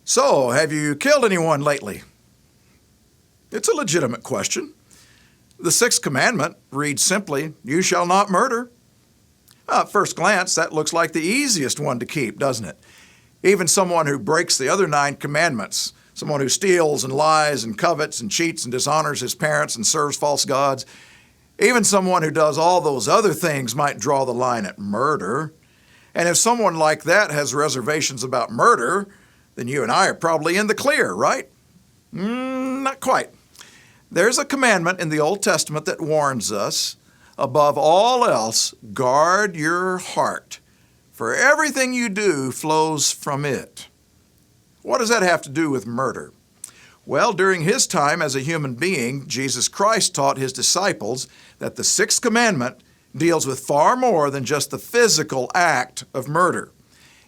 So, have you killed anyone lately? It's a legitimate question. The Sixth Commandment reads simply, "You shall not murder." At first glance, that looks like the easiest one to keep, doesn't it? Even someone who breaks the other 9 commandments, someone who steals and lies and covets and cheats and dishonors his parents and serves false gods, even someone who does all those other things might draw the line at murder. And if someone like that has reservations about murder, then you and I are probably in the clear, right? Not quite. There's a commandment in the Old Testament that warns us, above all else, guard your heart, for everything you do flows from it. What does that have to do with murder? Well, during his time as a human being, Jesus Christ taught his disciples that the Sixth Commandment deals with far more than just the physical act of murder.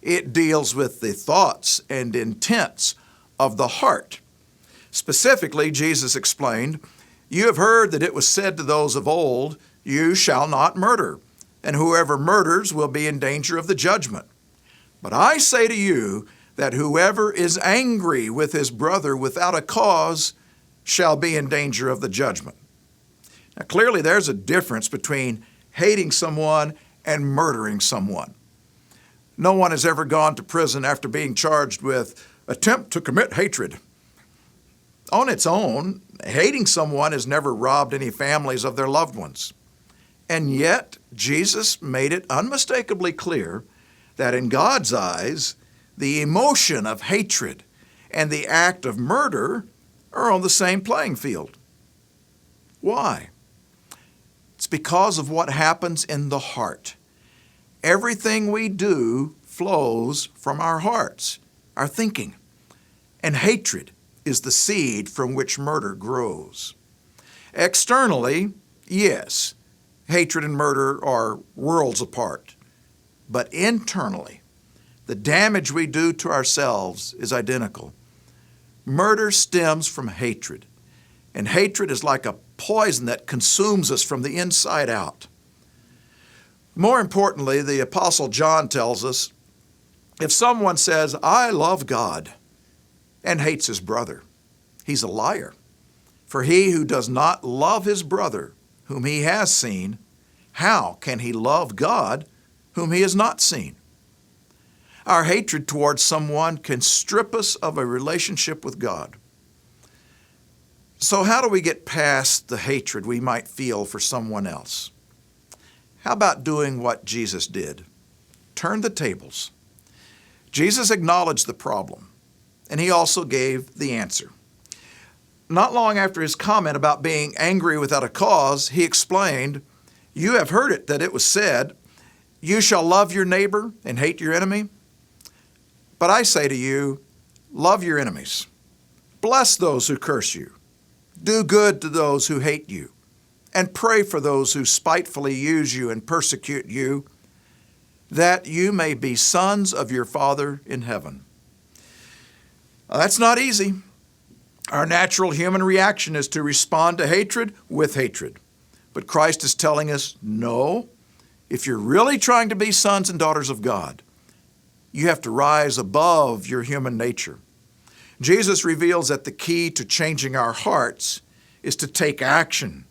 It deals with the thoughts and intents of the heart. Specifically, Jesus explained, "You have heard that it was said to those of old, 'You shall not murder, and whoever murders will be in danger of the judgment.' But I say to you that whoever is angry with his brother without a cause shall be in danger of the judgment." Now, clearly there's a difference between hating someone and murdering someone. No one has ever gone to prison after being charged with attempt to commit hatred. On its own, hating someone has never robbed any families of their loved ones. And yet, Jesus made it unmistakably clear that in God's eyes, the emotion of hatred and the act of murder are on the same playing field. Why? It's because of what happens in the heart. Everything we do flows from our hearts, our thinking. And hatred is the seed from which murder grows. Externally, yes, hatred and murder are worlds apart. But internally, the damage we do to ourselves is identical. Murder stems from hatred, and hatred is like a poison that consumes us from the inside out. More importantly, the Apostle John tells us, if someone says, "I love God," and hates his brother, he's a liar. For he who does not love his brother, whom he has seen, how can he love God, whom he has not seen? Our hatred towards someone can strip us of a relationship with God. So how do we get past the hatred we might feel for someone else? How about doing what Jesus did? Turn the tables. Jesus acknowledged the problem, and he also gave the answer. Not long after his comment about being angry without a cause, he explained, "You have heard it that it was said, 'You shall love your neighbor and hate your enemy.' But I say to you, love your enemies. Bless those who curse you. Do good to those who hate you. And pray for those who spitefully use you and persecute you, that you may be sons of your Father in heaven." That's not easy. Our natural human reaction is to respond to hatred with hatred. But Christ is telling us, no, if you're really trying to be sons and daughters of God, you have to rise above your human nature. Jesus reveals that the key to changing our hearts is to take action,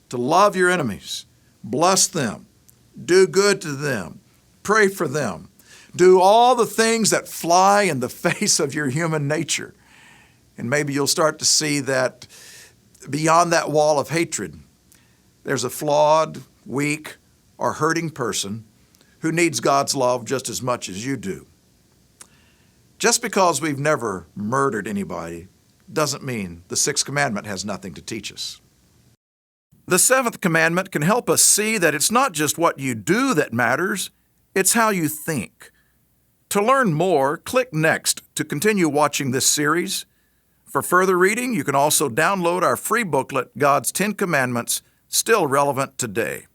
to love your enemies, bless them, do good to them, pray for them, do all the things that fly in the face of your human nature. And maybe you'll start to see that beyond that wall of hatred, there's a flawed, weak, or hurting person who needs God's love just as much as you do. Just because we've never murdered anybody doesn't mean the Sixth Commandment has nothing to teach us. The Seventh Commandment can help us see that it's not just what you do that matters, it's how you think. To learn more, click Next to continue watching this series. For further reading, you can also download our free booklet, God's 10 Commandments, Still Relevant Today.